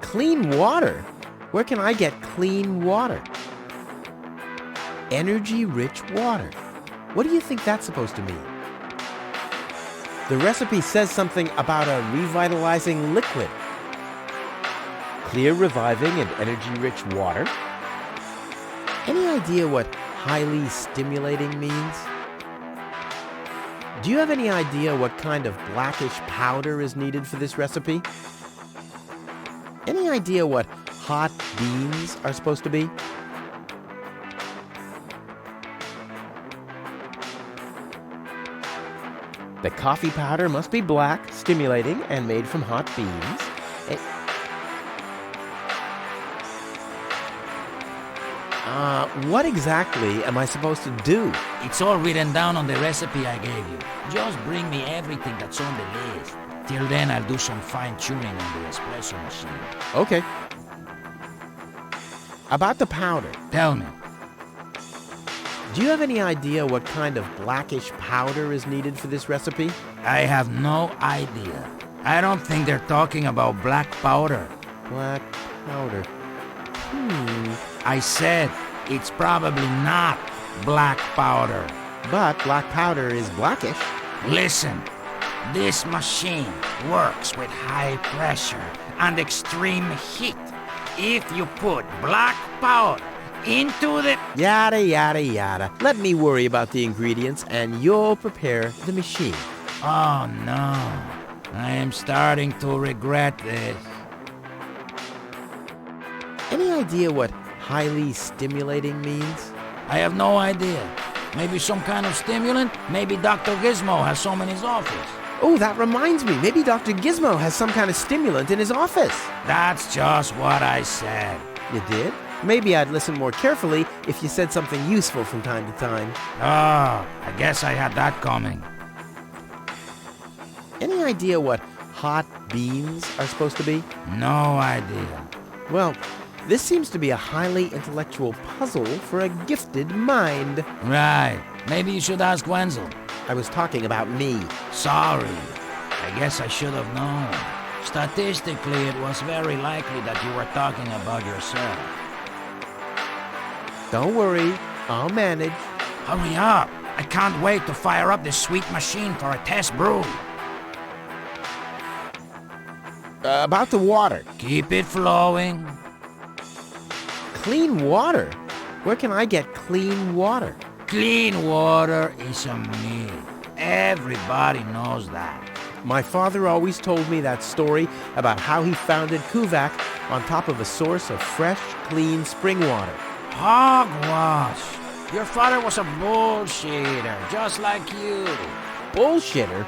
Clean water? Where can I get clean water? Energy-rich water. What do you think that's supposed to mean? The recipe says something about a revitalizing liquid. Clear, reviving, and energy-rich water. Any idea what highly stimulating means? Do you have any idea what kind of blackish powder is needed for this recipe? Any idea what hot beans are supposed to be? The coffee powder must be black, stimulating, and made from hot beans. What exactly am I supposed to do? It's all written down on the recipe I gave you. Just bring me everything that's on the list. Till then, I'll do some fine-tuning on the espresso machine. Okay. About the powder. Tell me. Do you have any idea what kind of blackish powder is needed for this recipe? I have no idea. I don't think they're talking about black powder. Black powder. I said it's probably not black powder. But black powder is blackish. Listen, this machine works with high pressure and extreme heat. If you put black powder into the... Yada, yada, yada. Let me worry about the ingredients and you'll prepare the machine. Oh no, I am starting to regret this. Any idea what highly stimulating means? I have no idea. Maybe some kind of stimulant? Maybe Dr. Gizmo has some in his office. Oh, that reminds me. Maybe Dr. Gizmo has some kind of stimulant in his office. That's just what I said. You did? Maybe I'd listen more carefully if you said something useful from time to time. Oh, I guess I had that coming. Any idea what hot beans are supposed to be? No idea. Well, this seems to be a highly intellectual puzzle for a gifted mind. Right. Maybe you should ask Wenzel. I was talking about me. Sorry. I guess I should have known. Statistically, it was very likely that you were talking about yourself. Don't worry, I'll manage. Hurry up. I can't wait to fire up this sweet machine for a test brew. About the water. Keep it flowing. Clean water? Where can I get clean water? Clean water is a myth. Everybody knows that. My father always told me that story about how he founded Kuvak on top of a source of fresh, clean spring water. Hogwash. Your father was a bullshitter, just like you. Bullshitter?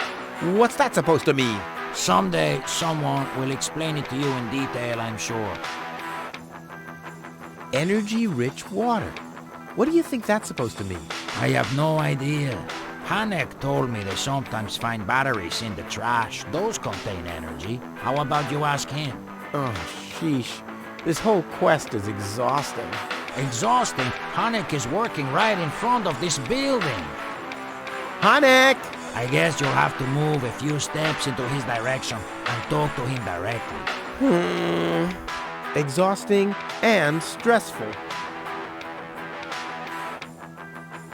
What's that supposed to mean? Someday, someone will explain it to you in detail, I'm sure. Energy-rich water. What do you think that's supposed to mean? I have no idea. Hanek told me they sometimes find batteries in the trash. Those contain energy. How about you ask him? Oh, sheesh. This whole quest is exhausting. Exhausting? Hanek is working right in front of this building. Hanek! I guess you'll have to move a few steps into his direction and talk to him directly. Exhausting and stressful.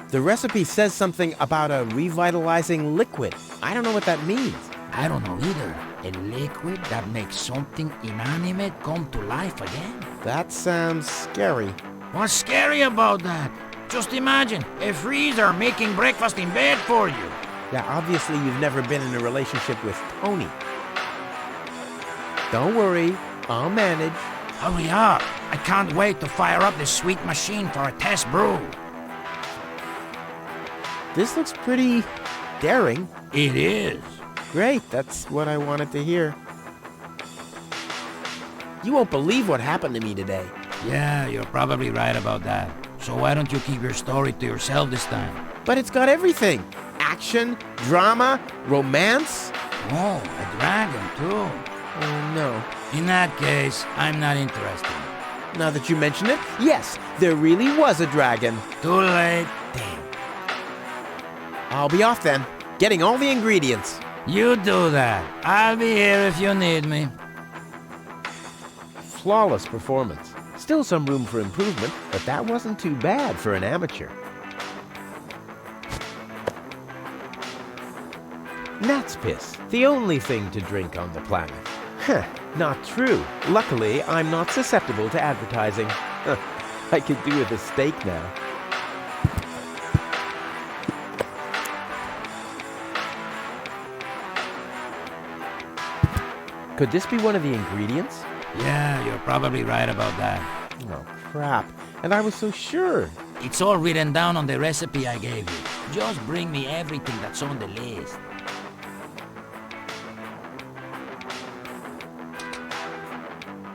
The recipe says something about a revitalizing liquid. I don't know what that means. I don't know either. A liquid that makes something inanimate come to life again? That sounds scary. What's scary about that? Just imagine a freezer making breakfast in bed for you. Yeah, obviously you've never been in a relationship with Tony. Don't worry, I'll manage. Hurry up. I can't wait to fire up this sweet machine for a test brew. This looks pretty daring. It is. Great, that's what I wanted to hear. You won't believe what happened to me today. Yeah, you're probably right about that. So why don't you keep your story to yourself this time? But it's got everything. Action, drama, romance. Oh, a dragon too. Oh, no. In that case, I'm not interested. Now that you mention it, yes, there really was a dragon. Too late. Damn. I'll be off then, getting all the ingredients. You do that. I'll be here if you need me. flawless performance. Still some room for improvement, but that wasn't too bad for an amateur. Gnat's piss, the only thing to drink on the planet. Huh, not true. Luckily, I'm not susceptible to advertising. I could do with a steak now. Could this be one of the ingredients? Yeah, you're probably right about that. Oh, crap. And I was so sure. It's all written down on the recipe I gave you. Just bring me everything that's on the list.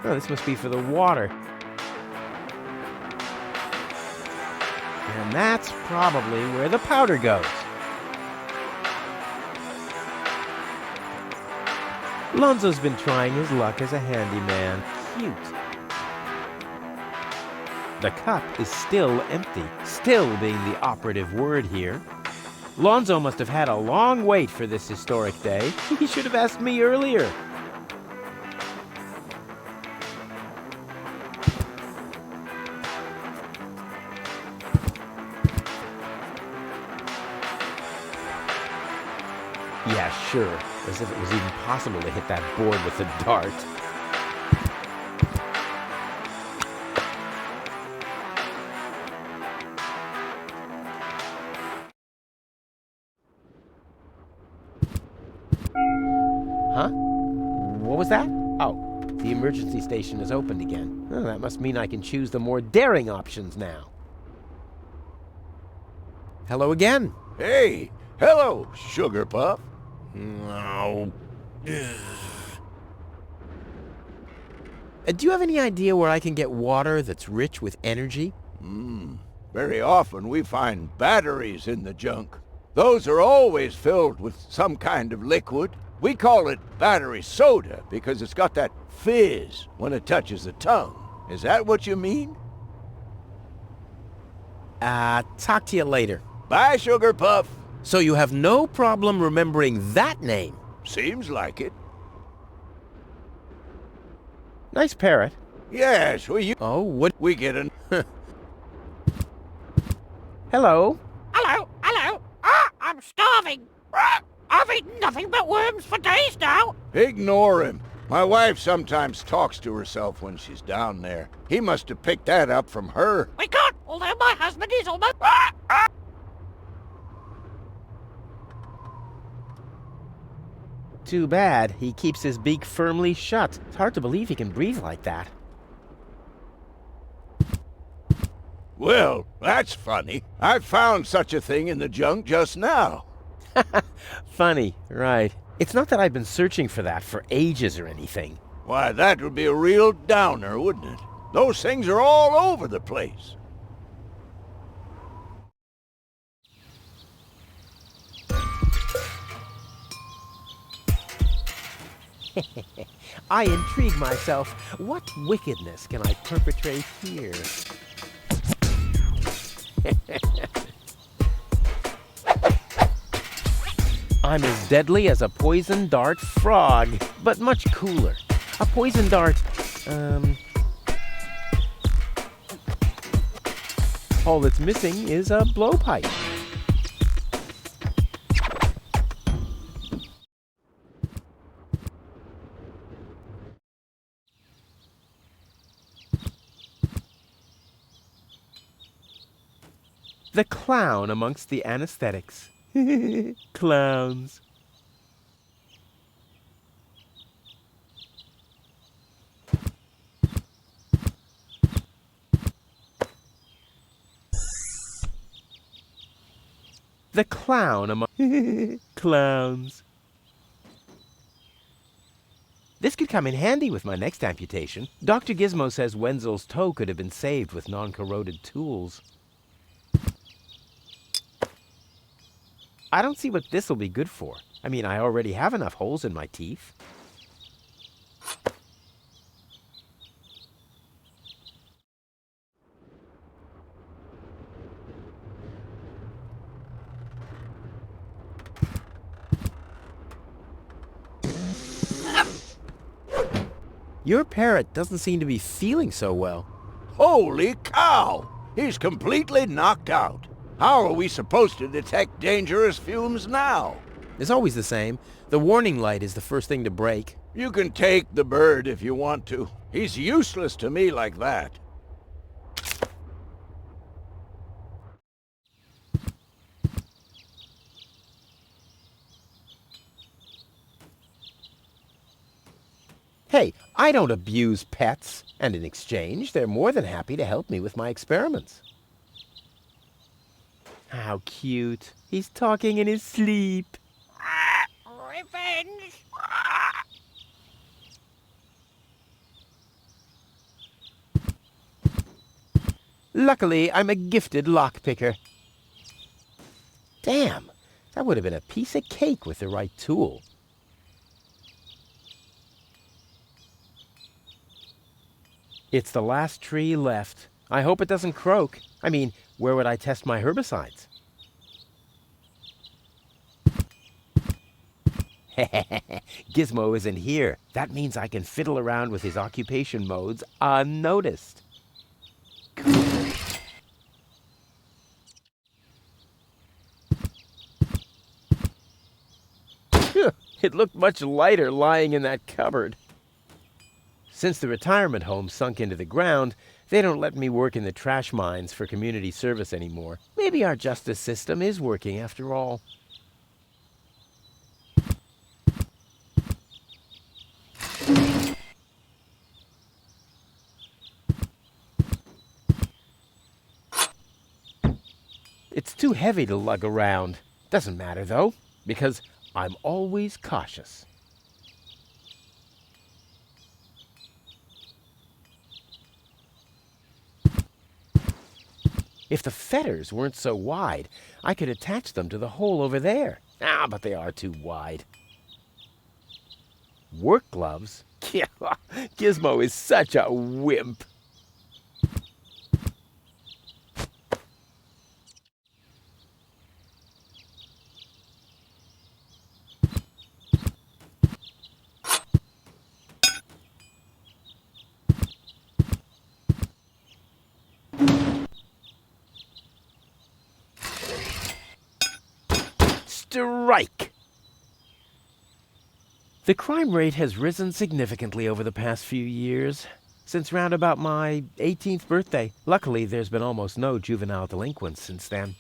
Oh, this must be for the water. And that's probably where the powder goes. Lonzo's been trying his luck as a handyman. Cute. The cup is still empty, still being the operative word here. Lonzo must have had a long wait for this historic day. He should have asked me earlier. Yeah, sure. As if it was even possible to hit that board with a dart. Huh? What was that? Oh, the emergency station is opened again. Oh, that must mean I can choose the more daring options now. Hello again. Hey, hello, Sugar Puff. No. Do you have any idea where I can get water that's rich with energy? Very often we find batteries in the junk. Those are always filled with some kind of liquid. We call it battery soda because it's got that fizz when it touches the tongue. Is that what you mean? Talk to you later. Bye, Sugar Puff. So you have no problem remembering that name? Seems like it. Nice parrot. Yes, Oh, what? we get an... Hello. Hello. I'm starving. I've eaten nothing but worms for days now. Ignore him. My wife sometimes talks to herself when she's down there. He must have picked that up from her. We can't, although my husband is almost... Too bad. He keeps his beak firmly shut. It's hard to believe he can breathe like that. Well, that's funny. I found such a thing in the junk just now. Funny, right. It's not that I've been searching for that for ages or anything. Why, that would be a real downer, wouldn't it? Those things are all over the place. I intrigue myself. What wickedness can I perpetrate here? I'm as deadly as a poison dart frog, but much cooler. A poison dart, all that's missing is a blowpipe. The clown amongst the anesthetics. Clowns. The clown among clowns. This could come in handy with my next amputation. Dr. Gizmo says Wenzel's toe could have been saved with non-corroded tools. I don't see what this will be good for. I mean, I already have enough holes in my teeth. Your parrot doesn't seem to be feeling so well. Holy cow! He's completely knocked out. How are we supposed to detect dangerous fumes now? It's always the same. The warning light is the first thing to break. You can take the bird if you want to. He's useless to me like that. Hey, I don't abuse pets, and in exchange, they're more than happy to help me with my experiments. How cute. He's talking in his sleep. Revenge! Luckily, I'm a gifted lockpicker. Damn, that would have been a piece of cake with the right tool. It's the last tree left. I hope it doesn't croak. I mean, where would I test my herbicides? Gizmo isn't here. That means I can fiddle around with his occupation modes unnoticed. It looked much lighter lying in that cupboard. Since the retirement home sunk into the ground, they don't let me work in the trash mines for community service anymore. Maybe our justice system is working after all. It's too heavy to lug around. Doesn't matter, though, because I'm always cautious. If the fetters weren't so wide, I could attach them to the hole over there. But they are too wide. Work gloves? Gizmo is such a wimp. Strike! The crime rate has risen significantly over the past few years, since round about my 18th birthday. Luckily, there's been almost no juvenile delinquents since then.